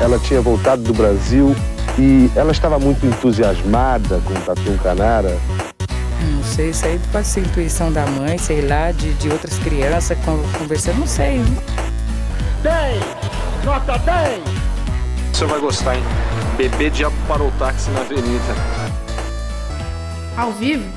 ela tinha voltado do Brasil e ela estava muito entusiasmada com o Tatu Canara. Não sei, isso aí pode ser intuição da mãe, sei lá, de outras crianças conversando, não sei. 10! Nota 10! Você vai gostar, hein? Bebê diabo parou o táxi na avenida. Ao vivo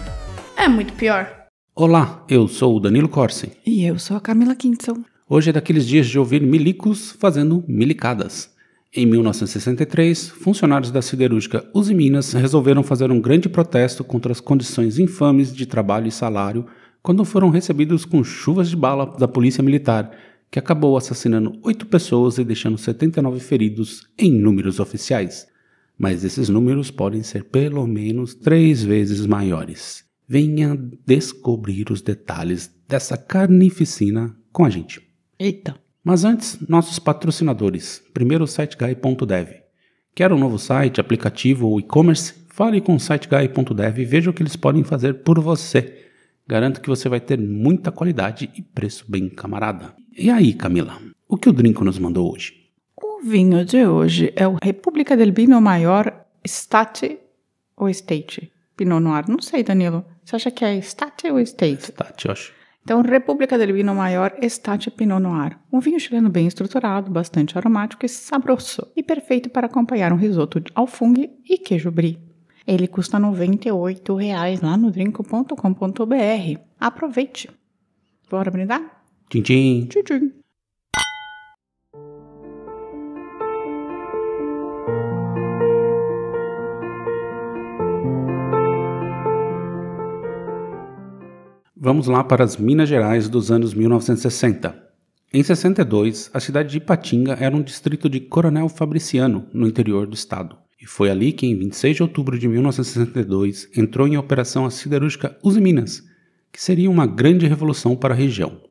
é muito pior. Olá, eu sou o Danilo Corsi. E eu sou a Camila Kintson. Hoje é daqueles dias de ouvir milicos fazendo milicadas. Em 1963, funcionários da siderúrgica Usiminas resolveram fazer um grande protesto contra as condições infames de trabalho e salário quando foram recebidos com chuvas de bala da polícia militar, que acabou assassinando 8 pessoas e deixando 79 feridos em números oficiais. Mas esses números podem ser pelo menos 3 vezes maiores. Venha descobrir os detalhes dessa carnificina com a gente. Eita! Mas antes, nossos patrocinadores. Primeiro o SiteGuy.dev. Quer um novo site, aplicativo ou e-commerce? Fale com o SiteGuy.dev e veja o que eles podem fazer por você. Garanto que você vai ter muita qualidade e preço bem camarada. E aí, Camila, o que o Drinco nos mandou hoje? O vinho de hoje é o República del Vino Maior Estate ou Estate? Pinot Noir. Não sei, Danilo. Você acha que é Estate ou Estate? Estate, eu acho. Então, República del Vino Maior Estate Pinot Noir. Um vinho chileno bem estruturado, bastante aromático e saboroso. E perfeito para acompanhar um risoto de alfungue e queijo brie. Ele custa R$ 98,00 lá no drinco.com.br. Aproveite. Bora brindar? Tchim, tchim. Tchim, tchim. Vamos lá para as Minas Gerais dos anos 1960. Em 62, a cidade de Ipatinga era um distrito de Coronel Fabriciano, no interior do estado. E foi ali que, em 26 de outubro de 1962, entrou em operação a siderúrgica Usiminas, que seria uma grande revolução para a região.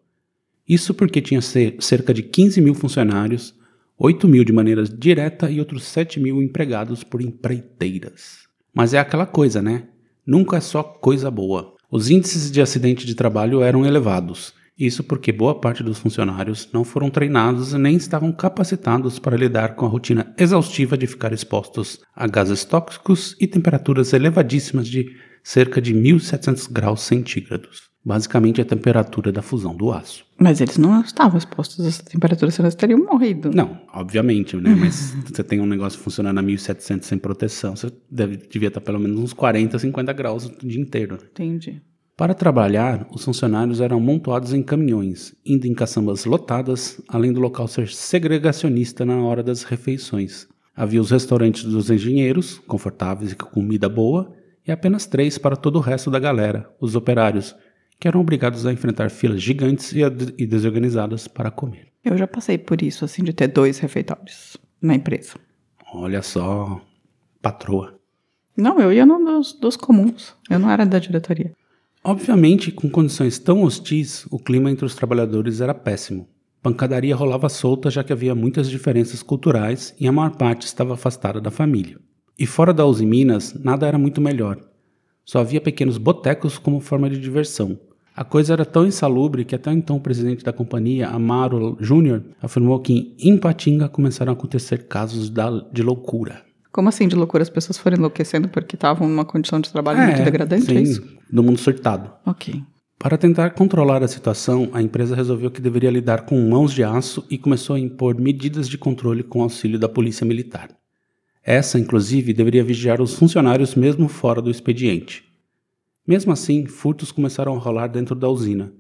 Isso porque tinha cerca de 15 mil funcionários, 8 mil de maneira direta e outros 7 mil empregados por empreiteiras. Mas é aquela coisa, né? Nunca é só coisa boa. Os índices de acidente de trabalho eram elevados, isso porque boa parte dos funcionários não foram treinados e nem estavam capacitados para lidar com a rotina exaustiva de ficar expostos a gases tóxicos e temperaturas elevadíssimas de cerca de 1.700 graus centígrados, basicamente a temperatura da fusão do aço. Mas eles não estavam expostos a essa temperatura, senão eles teriam morrido. Não, obviamente, né? Mas você tem um negócio funcionando a 1.700 sem proteção, você devia estar pelo menos uns 40, 50 graus o dia inteiro. Entendi. Para trabalhar, os funcionários eram amontoados em caminhões, indo em caçambas lotadas, além do local ser segregacionista na hora das refeições. Havia os restaurantes dos engenheiros, confortáveis e com comida boa, e apenas 3 para todo o resto da galera, os operários, que eram obrigados a enfrentar filas gigantes e desorganizadas para comer. Eu já passei por isso, assim, de ter 2 refeitórios na empresa. Olha só, patroa. Não, eu ia dos comuns, eu não era da diretoria. Obviamente, com condições tão hostis, o clima entre os trabalhadores era péssimo. Pancadaria rolava solta, já que havia muitas diferenças culturais e a maior parte estava afastada da família. E fora da Usiminas, nada era muito melhor. Só havia pequenos botecos como forma de diversão. A coisa era tão insalubre que até então o presidente da companhia, Amaro Júnior, afirmou que em Ipatinga começaram a acontecer casos de loucura. Como assim de loucura? As pessoas foram enlouquecendo porque estavam numa condição de trabalho muito degradante? Sim, é isso? do mundo surtado. Ok. Para tentar controlar a situação, a empresa resolveu que deveria lidar com mãos de aço e começou a impor medidas de controle com auxílio da polícia militar. Essa, inclusive, deveria vigiar os funcionários mesmo fora do expediente. Mesmo assim, furtos começaram a rolar dentro da usina,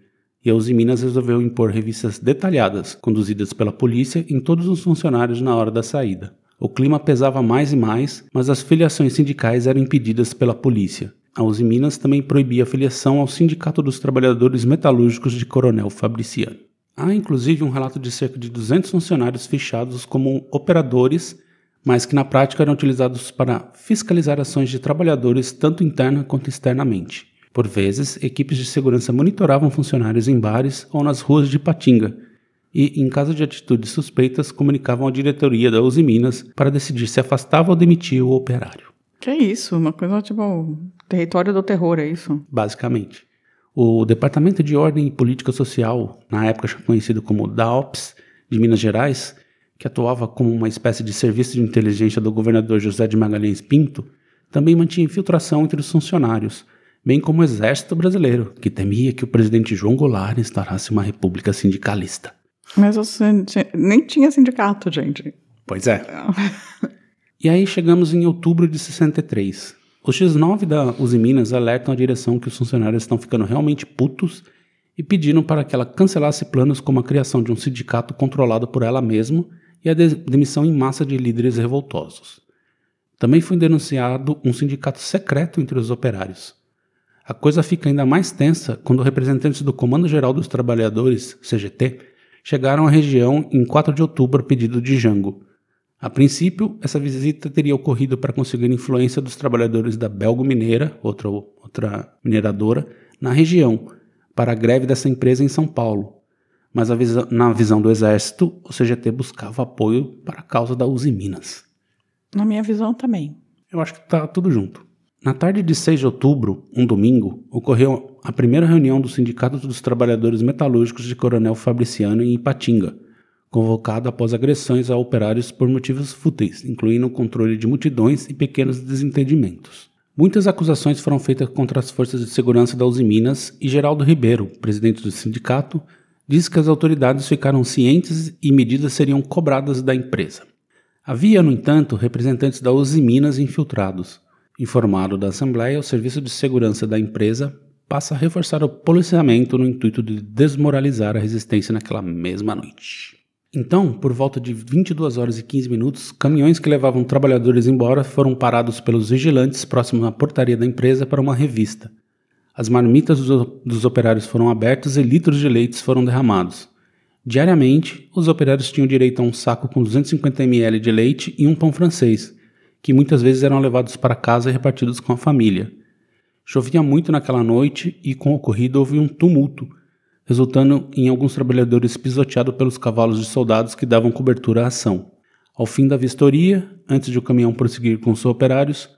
e a Usiminas resolveu impor revistas detalhadas, conduzidas pela polícia, em todos os funcionários na hora da saída. O clima pesava mais e mais, mas as filiações sindicais eram impedidas pela polícia. A Usiminas também proibia a filiação ao Sindicato dos Trabalhadores Metalúrgicos de Coronel Fabriciano. Há inclusive um relato de cerca de 200 funcionários fichados como operadores, mas que na prática eram utilizados para fiscalizar ações de trabalhadores tanto interna quanto externamente. Por vezes, equipes de segurança monitoravam funcionários em bares ou nas ruas de Ipatinga e, em caso de atitudes suspeitas, comunicavam à diretoria da Usiminas para decidir se afastava ou demitia o operário. Que isso? Uma coisa tipo território do terror, é isso? Basicamente. O Departamento de Ordem e Política Social, na época conhecido como DAOPS, de Minas Gerais, que atuava como uma espécie de serviço de inteligência do governador José de Magalhães Pinto, também mantinha infiltração entre os funcionários, bem como o exército brasileiro, que temia que o presidente João Goulart instaurasse uma república sindicalista. Mas nem tinha sindicato, gente. Pois é. E aí chegamos em outubro de 63. Os X9 da Uzi Minas alertam a direção que os funcionários estão ficando realmente putos e pediram para que ela cancelasse planos como a criação de um sindicato controlado por ela mesma e a demissão em massa de líderes revoltosos. Também foi denunciado um sindicato secreto entre os operários. A coisa fica ainda mais tensa quando representantes do Comando Geral dos Trabalhadores, CGT, chegaram à região em 4 de outubro a pedido de Jango. A princípio, essa visita teria ocorrido para conseguir influência dos trabalhadores da Belgo Mineira, outra mineradora, na região, para a greve dessa empresa em São Paulo. Mas na visão do Exército, o CGT buscava apoio para a causa da Uzi Minas. Na minha visão também. Eu acho que tá tudo junto. Na tarde de 6 de outubro, um domingo, ocorreu a primeira reunião do Sindicato dos Trabalhadores Metalúrgicos de Coronel Fabriciano em Ipatinga, convocado após agressões a operários por motivos fúteis, incluindo o controle de multidões e pequenos desentendimentos. Muitas acusações foram feitas contra as forças de segurança da Uzi Minas e Geraldo Ribeiro, presidente do sindicato, disse que as autoridades ficaram cientes e medidas seriam cobradas da empresa. Havia, no entanto, representantes da Uzi Minas infiltrados. Informado da Assembleia, o Serviço de Segurança da empresa passa a reforçar o policiamento no intuito de desmoralizar a resistência naquela mesma noite. Então, por volta de 22 horas e 15 minutos, caminhões que levavam trabalhadores embora foram parados pelos vigilantes próximos à portaria da empresa para uma revista. As marmitas dos operários foram abertas e litros de leite foram derramados. Diariamente, os operários tinham direito a um saco com 250 ml de leite e um pão francês, que muitas vezes eram levados para casa e repartidos com a família. Chovia muito naquela noite e, com o ocorrido, houve um tumulto, resultando em alguns trabalhadores pisoteados pelos cavalos de soldados que davam cobertura à ação. Ao fim da vistoria, antes de o caminhão prosseguir com os operários,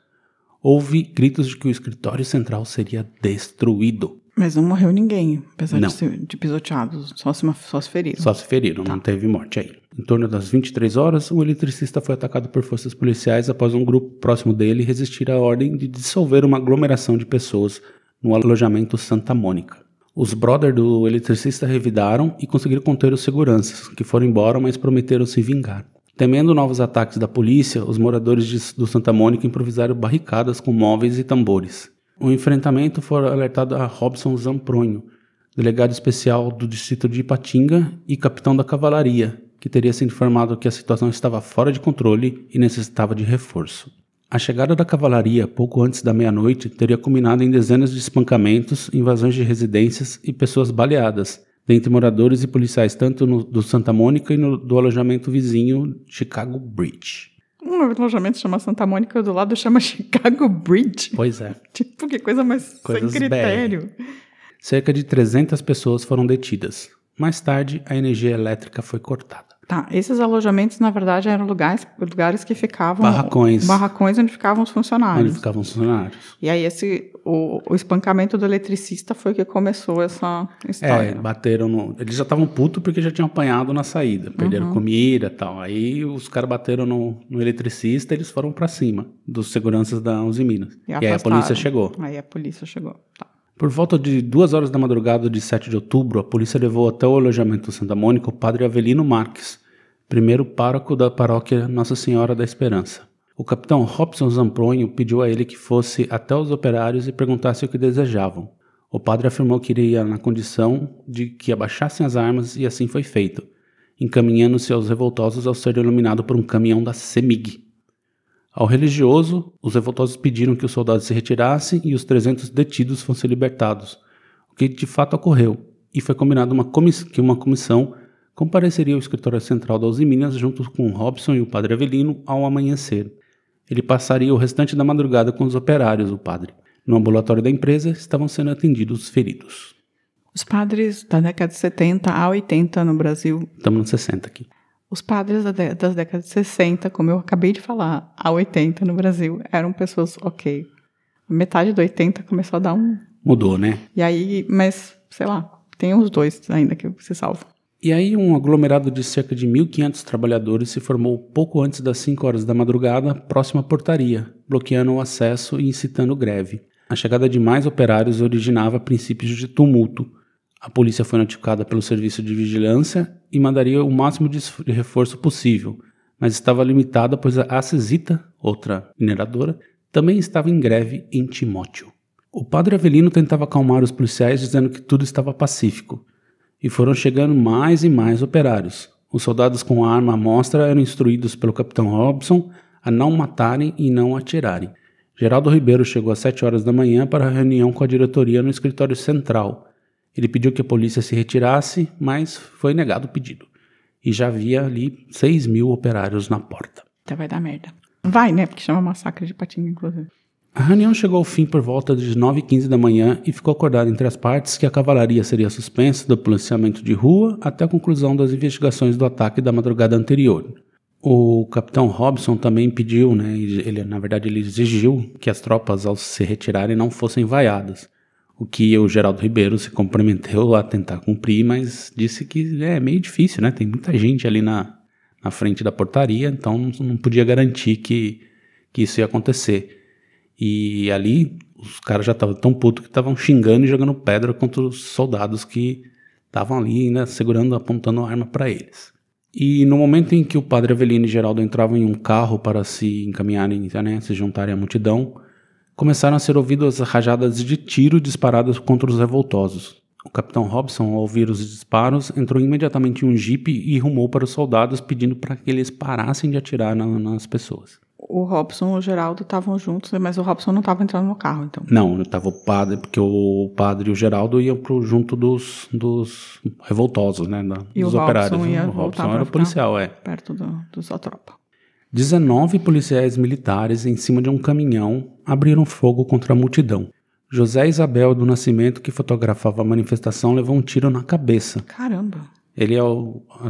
houve gritos de que o escritório central seria destruído. Mas não morreu ninguém, apesar de pisoteados, só se feriram. Só se feriram, não teve morte aí. Em torno das 23 horas, o eletricista foi atacado por forças policiais após um grupo próximo dele resistir à ordem de dissolver uma aglomeração de pessoas no alojamento Santa Mônica. Os brothers do eletricista revidaram e conseguiram conter os seguranças, que foram embora, mas prometeram se vingar. Temendo novos ataques da polícia, os moradores do Santa Mônica improvisaram barricadas com móveis e tambores. O enfrentamento foi alertado a Robson Zampronho, delegado especial do distrito de Ipatinga e capitão da cavalaria, que teria sido informado que a situação estava fora de controle e necessitava de reforço. A chegada da cavalaria, pouco antes da meia-noite, teria culminado em dezenas de espancamentos, invasões de residências e pessoas baleadas, dentre moradores e policiais tanto do Santa Mônica e do alojamento vizinho Chicago Bridge. Um alojamento chama Santa Mônica e do lado chama Chicago Bridge. Pois é. Tipo, que coisa mais Coisas sem critério. Cerca de 300 pessoas foram detidas. Mais tarde, a energia elétrica foi cortada. Tá, esses alojamentos, na verdade, eram lugares que ficavam... Barracões onde ficavam os funcionários. E aí, o espancamento do eletricista foi que começou essa história. Bateram eles já estavam putos porque já tinham apanhado na saída. Perderam comida e tal. Aí, os caras bateram no eletricista e eles foram pra cima dos seguranças da Uzi Minas. E aí, a polícia chegou. Tá. Por volta de 2 horas da madrugada de 7 de outubro, a polícia levou até o alojamento Santa Mônica o padre Avelino Marques, primeiro pároco da paróquia Nossa Senhora da Esperança. O capitão Robson Zampronho pediu a ele que fosse até os operários e perguntasse o que desejavam. O padre afirmou que iria na condição de que abaixassem as armas e assim foi feito, encaminhando-se aos revoltosos ao ser iluminado por um caminhão da CEMIG. Ao religioso, os revoltosos pediram que os soldados se retirassem e os 300 detidos fossem libertados, o que de fato ocorreu, e foi combinado que uma comissão compareceria ao escritório central da Uzi Minas junto com Robson e o padre Avelino ao amanhecer. Ele passaria o restante da madrugada com os operários, o padre. No ambulatório da empresa estavam sendo atendidos os feridos. Os padres da década de 70 a 80 no Brasil... Estamos nos 60 aqui. Os padres das décadas de 60, como eu acabei de falar, a 80 no Brasil, eram pessoas ok. Metade do 80 começou a dar um... Mudou, né? E aí, mas, sei lá, tem uns 2 ainda que se salvam. E aí um aglomerado de cerca de 1.500 trabalhadores se formou pouco antes das 5 horas da madrugada, próximo à portaria, bloqueando o acesso e incitando greve. A chegada de mais operários originava princípios de tumulto. A polícia foi notificada pelo serviço de vigilância e mandaria o máximo de reforço possível, mas estava limitada pois a Acesita, outra mineradora, também estava em greve em Timóteo. O padre Avelino tentava acalmar os policiais dizendo que tudo estava pacífico, e foram chegando mais e mais operários. Os soldados com a arma à mostra eram instruídos pelo capitão Robson a não matarem e não atirarem. Geraldo Ribeiro chegou às 7 horas da manhã para a reunião com a diretoria no escritório central. Ele pediu que a polícia se retirasse, mas foi negado o pedido. E já havia ali 6.000 operários na porta. Até vai dar merda. Vai, né? Porque chama massacre de Patinga, inclusive. A reunião chegou ao fim por volta de 9h15 da manhã e ficou acordado entre as partes que a cavalaria seria suspensa do policiamento de rua até a conclusão das investigações do ataque da madrugada anterior. O capitão Robson também pediu, né, ele exigiu que as tropas, ao se retirarem, não fossem vaiadas. O que o Geraldo Ribeiro se comprometeu a tentar cumprir, mas disse que é meio difícil, né? Tem muita gente ali na frente da portaria, então não podia garantir que isso ia acontecer. E ali os caras já estavam tão putos que estavam xingando e jogando pedra contra os soldados que estavam ali ainda segurando, apontando a arma para eles. E no momento em que o padre Avelino e Geraldo entravam em um carro para se encaminharem, né, se juntarem à multidão, começaram a ser ouvidas rajadas de tiro disparadas contra os revoltosos. O capitão Robson, ao ouvir os disparos, entrou imediatamente em um jipe e rumou para os soldados pedindo para que eles parassem de atirar nas pessoas. O Robson e o Geraldo estavam juntos, mas o Robson não estava entrando no carro, então. Não, estava o padre, porque o padre e o Geraldo iam junto dos revoltosos, né, dos operários. O Robson era policial, perto da sua tropa. 19 policiais militares em cima de um caminhão abriram fogo contra a multidão. José Isabel do Nascimento, que fotografava a manifestação, levou um tiro na cabeça. Caramba! Ele é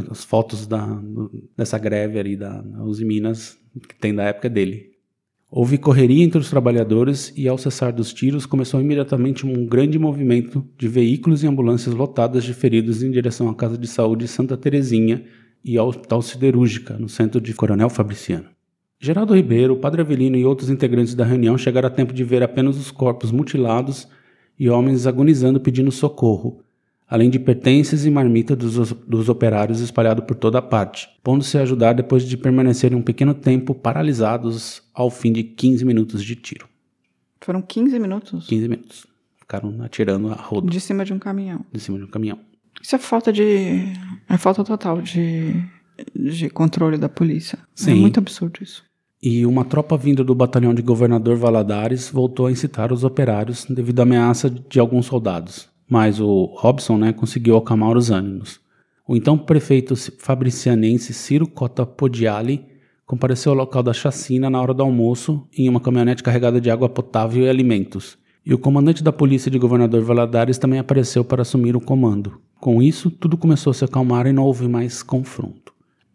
as fotos dessa greve ali da Uzi Minas, que tem da época dele. Houve correria entre os trabalhadores e, ao cessar dos tiros, começou imediatamente um grande movimento de veículos e ambulâncias lotadas de feridos em direção à Casa de Saúde Santa Terezinha e ao Hospital Siderúrgica, no centro de Coronel Fabriciano. Geraldo Ribeiro, o padre Avelino e outros integrantes da reunião chegaram a tempo de ver apenas os corpos mutilados e homens agonizando pedindo socorro, além de pertences e marmitas dos operários espalhados por toda a parte, pondo-se a ajudar depois de permanecerem um pequeno tempo paralisados ao fim de 15 minutos de tiro. Foram 15 minutos? 15 minutos. Ficaram atirando a rodo. De cima de um caminhão. De cima de um caminhão. Isso é falta total de controle da polícia. Sim. É muito absurdo isso. E uma tropa vinda do batalhão de Governador Valadares voltou a incitar os operários devido à ameaça de alguns soldados. Mas o Robson, conseguiu acalmar os ânimos. O então prefeito fabricianense Ciro Cota Podiali compareceu ao local da chacina na hora do almoço em uma caminhonete carregada de água potável e alimentos. E o comandante da polícia de Governador Valadares também apareceu para assumir o comando. Com isso, tudo começou a se acalmar e não houve mais confronto.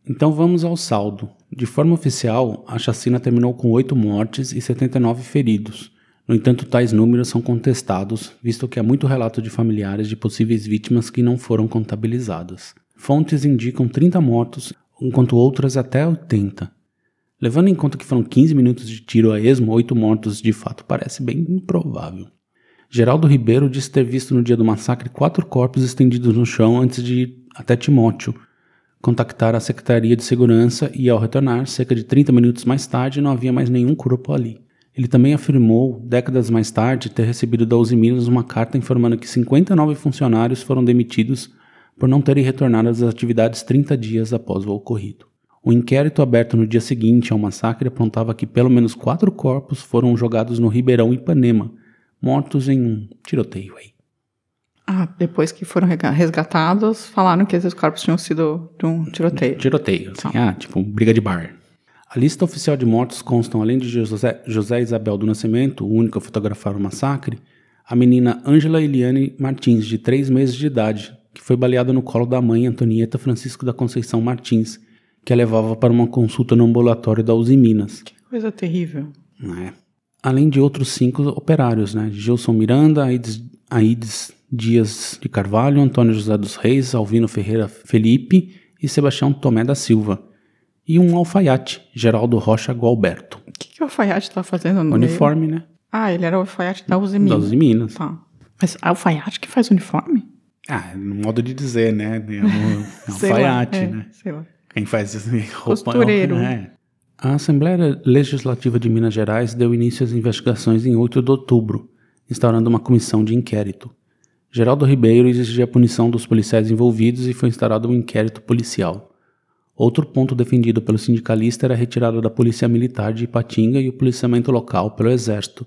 Então vamos ao saldo. De forma oficial, a chacina terminou com 8 mortes e 79 feridos. No entanto, tais números são contestados, visto que há muito relato de familiares de possíveis vítimas que não foram contabilizadas. Fontes indicam 30 mortos, enquanto outras até 80. Levando em conta que foram 15 minutos de tiro a esmo, 8 mortos de fato parece bem improvável. Geraldo Ribeiro disse ter visto no dia do massacre 4 corpos estendidos no chão antes de ir até Timóteo, contactar a Secretaria de Segurança e, ao retornar, cerca de 30 minutos mais tarde, não havia mais nenhum corpo ali. Ele também afirmou, décadas mais tarde, ter recebido da Uzi Minas uma carta informando que 59 funcionários foram demitidos por não terem retornado às atividades 30 dias após o ocorrido. O inquérito aberto no dia seguinte ao massacre apontava que pelo menos 4 corpos foram jogados no Ribeirão Ipanema, mortos em um tiroteio aí. Depois que foram resgatados, falaram que esses corpos tinham sido de um tiroteio. Tiroteio, assim, tipo briga de bar. A lista oficial de mortos constam, além de José Isabel do Nascimento, o único a fotografar o massacre, a menina Ângela Eliane Martins, de 3 meses de idade, que foi baleada no colo da mãe Antonieta Francisco da Conceição Martins, que a levava para uma consulta no ambulatório da Uzi Minas. Que coisa terrível. Além de outros 5 operários, Gilson Miranda, Aides Dias de Carvalho, Antônio José dos Reis, Alvino Ferreira Felipe e Sebastião Tomé da Silva. E um alfaiate, Geraldo Rocha Gualberto. O que o alfaiate estava fazendo no Uniforme, meio? Né? Ah, ele era o alfaiate da Uzi Minas. Da Uzi Minas. Tá. Mas alfaiate que faz uniforme? Ah, no modo de dizer, né? É alfaiate, né? Sei lá. Quem faz isso, roupa... Costureiro. A Assembleia Legislativa de Minas Gerais deu início às investigações em 8 de outubro, instaurando uma comissão de inquérito. Geraldo Ribeiro exigia a punição dos policiais envolvidos e foi instaurado um inquérito policial. Outro ponto defendido pelo sindicalista era a retirada da Polícia Militar de Ipatinga e o policiamento local pelo Exército,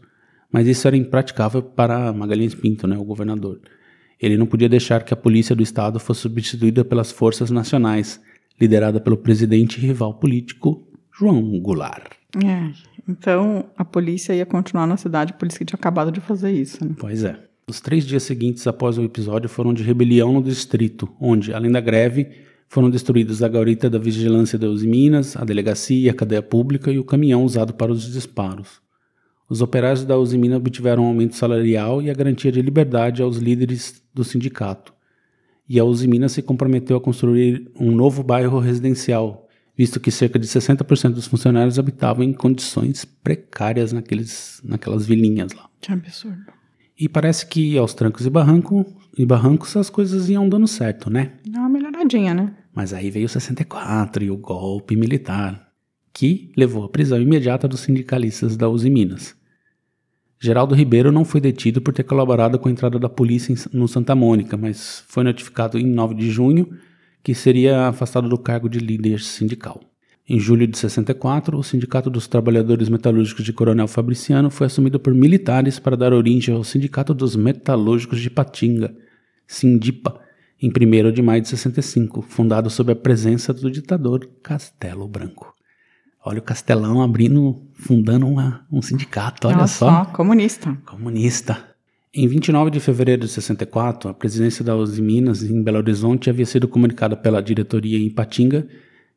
mas isso era impraticável para Magalhães Pinto, o governador. Ele não podia deixar que a polícia do estado fosse substituída pelas forças nacionais, liderada pelo presidente e rival político João Goulart. Então a polícia ia continuar na cidade, por isso que tinha acabado de fazer isso, né? Pois é. Os 3 dias seguintes após o episódio foram de rebelião no distrito, onde, além da greve, foram destruídas a gaurita da vigilância da Uzi Minas, a delegacia, a cadeia pública e o caminhão usado para os disparos. Os operários da Uzi Minas obtiveram um aumento salarial e a garantia de liberdade aos líderes do sindicato. E a Uzi Minas se comprometeu a construir um novo bairro residencial, visto que cerca de 60% dos funcionários habitavam em condições precárias naquelas vilinhas lá. Que absurdo. E parece que aos trancos e barrancos as coisas iam dando certo, né? Dá uma melhoradinha, né? Mas aí veio o 64 e o golpe militar, que levou à prisão imediata dos sindicalistas da Uzi Minas. Geraldo Ribeiro não foi detido por ter colaborado com a entrada da polícia no Santa Mônica, mas foi notificado em 9 de junho que seria afastado do cargo de líder sindical. Em julho de 64, o Sindicato dos Trabalhadores Metalúrgicos de Coronel Fabriciano foi assumido por militares para dar origem ao Sindicato dos Metalúrgicos de Ipatinga, Sindipa, em 1º de maio de 65, fundado sob a presença do ditador Castelo Branco. Olha o Castelão fundando um sindicato, olha só. Comunista. Comunista. Em 29 de fevereiro de 64, a presidência da Uzi Minas, em Belo Horizonte, havia sido comunicada pela diretoria em Ipatinga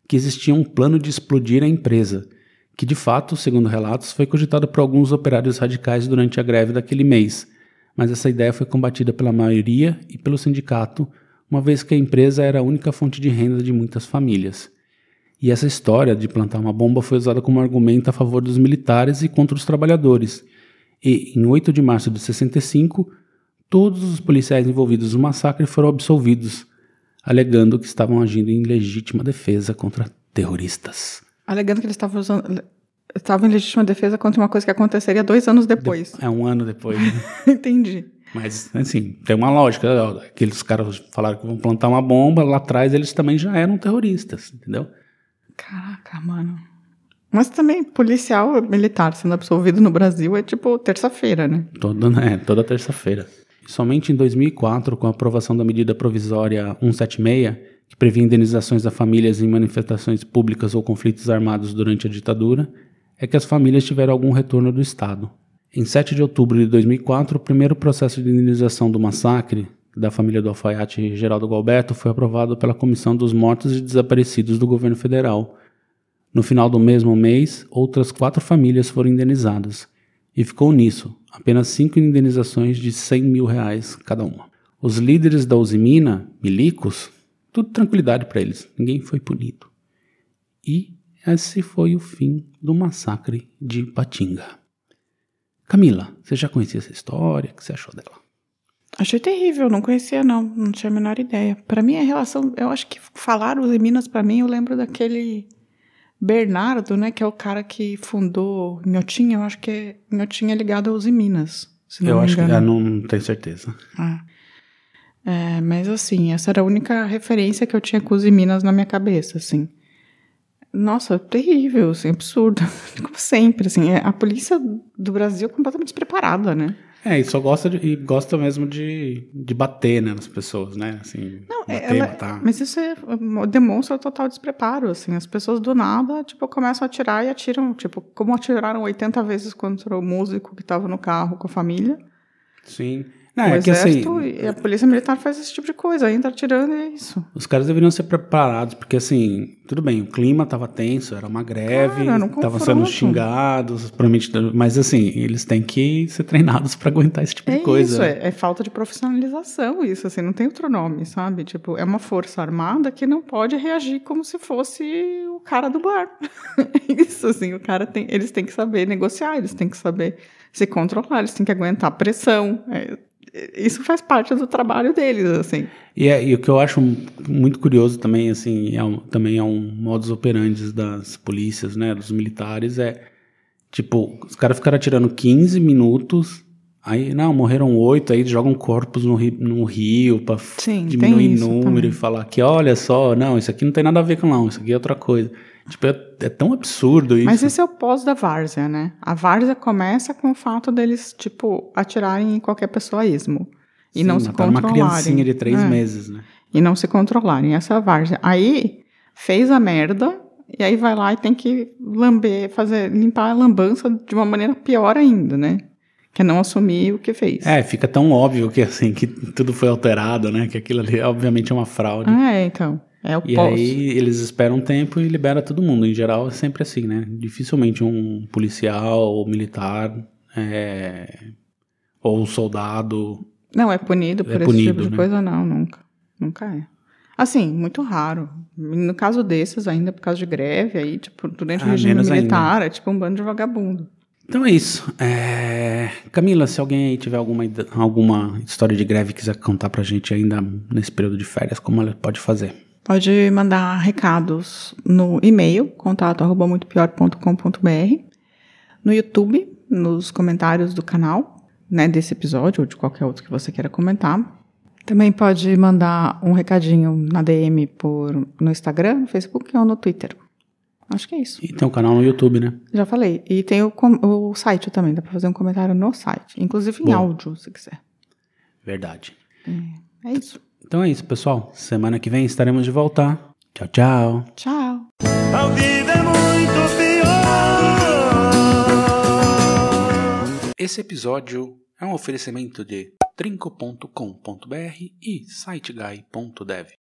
que existia um plano de explodir a empresa, que de fato, segundo relatos, foi cogitado por alguns operários radicais durante a greve daquele mês, mas essa ideia foi combatida pela maioria e pelo sindicato, uma vez que a empresa era a única fonte de renda de muitas famílias. E essa história de plantar uma bomba foi usada como argumento a favor dos militares e contra os trabalhadores. E, em 8 de março de 65, todos os policiais envolvidos no massacre foram absolvidos, alegando que estavam agindo em legítima defesa contra terroristas. Alegando que eles estavam em legítima defesa contra uma coisa que aconteceria 2 anos depois. 1 ano depois. Né? Entendi. Mas, assim, tem uma lógica. Aqueles caras falaram que vão plantar uma bomba, lá atrás eles também já eram terroristas, entendeu? Caraca, mano. Mas também policial militar sendo absolvido no Brasil é tipo terça-feira, né? Toda terça-feira. Somente em 2004, com a aprovação da medida provisória 176, que previa indenizações a famílias em manifestações públicas ou conflitos armados durante a ditadura, é que as famílias tiveram algum retorno do Estado. Em 7 de outubro de 2004, o primeiro processo de indenização do massacre da família do alfaiate Geraldo Gualberto foi aprovado pela Comissão dos Mortos e Desaparecidos do Governo Federal. No final do mesmo mês, outras 4 famílias foram indenizadas. E ficou nisso, apenas 5 indenizações de R$100 mil cada uma. Os líderes da Uzi Minas, milicos, tudo tranquilidade para eles, ninguém foi punido. E esse foi o fim do massacre de Ipatinga. Camila, você já conhecia essa história? O que você achou dela? Achei terrível, não conhecia não tinha a menor ideia. Para mim a relação, eu acho que falar Uzi Minas para mim, eu lembro daquele Bernardo, né, que é o cara que fundou Inhotim, eu acho que Inhotim é ligado a Uzi Minas. Eu acho que não tenho certeza. Mas assim, essa era a única referência que eu tinha com Uzi Minas na minha cabeça, assim. Nossa, terrível, assim, absurdo. Como sempre, assim, a polícia do Brasil é completamente despreparada, né? E só gosta mesmo de bater, né, nas pessoas, né? Assim, matar. Mas isso demonstra total despreparo, assim. As pessoas do nada, tipo, começam a atirar e atiram, tipo, como atiraram 80 vezes contra o músico que estava no carro com a família. Sim. Não, o é que exército assim, e a polícia militar faz esse tipo de coisa, entra atirando e é isso. os caras deveriam ser preparados, porque assim, tudo bem, o clima tava tenso, era uma greve, Cara, era um estavam sendo confronto. xingados, provavelmente, mas assim, eles têm que ser treinados pra aguentar esse tipo de coisa. Isso, né? é falta de profissionalização isso, assim, não tem outro nome, sabe? Tipo, é uma força armada que não pode reagir como se fosse o cara do bar. Isso, assim, eles têm que saber negociar, eles têm que saber se controlar, eles têm que aguentar pressão, isso faz parte do trabalho deles, assim. E o que eu acho muito curioso também, assim, também é um modus operandi das polícias, né, dos militares, tipo, os caras ficaram atirando 15 minutos, aí, não, morreram 8, aí jogam corpos no rio pra diminuir o número também. E falar que, olha só, não, isso aqui não tem nada a ver com não, isso aqui é outra coisa. Tipo, é tão absurdo isso. Mas esse é o pós da várzea, né? A várzea começa com o fato deles, tipo, atirarem em qualquer pessoa a esmo. E Sim, não se controlarem. uma criancinha de 3 meses, né? E não se controlarem. Essa é a várzea. Aí, fez a merda, e aí vai lá e tem que limpar a lambança de uma maneira pior ainda, né? Que é não assumir o que fez. Fica tão óbvio que, assim, que tudo foi alterado, né? Que aquilo ali, obviamente, é uma fraude. Então. É o e pós. Aí eles esperam um tempo e libera todo mundo. Em geral é sempre assim, né? Dificilmente um policial ou militar ou um soldado... Não, é punido por esse tipo de coisa, não, nunca. Nunca é. Assim, muito raro. No caso desses, ainda por causa de greve, aí, tipo, durante o regime militar, ainda. É tipo um bando de vagabundo. Então é isso. Camila, se alguém aí tiver alguma história de greve e quiser contar pra gente ainda nesse período de férias, como ela pode fazer? Pode mandar recados no e-mail, contato@muitopior.com.br, no YouTube, nos comentários do canal, né, desse episódio ou de qualquer outro que você queira comentar. Também pode mandar um recadinho na DM no Instagram, no Facebook ou no Twitter. Acho que é isso. E tem um canal no YouTube, né? Já falei. E tem o site também, dá pra fazer um comentário no site. Inclusive em áudio, se quiser. Verdade. É isso. Então é isso, pessoal. Semana que vem estaremos de volta. Tchau, tchau. Tchau. A vida é muito pior. Esse episódio é um oferecimento de trinco.com.br e siteguy.dev.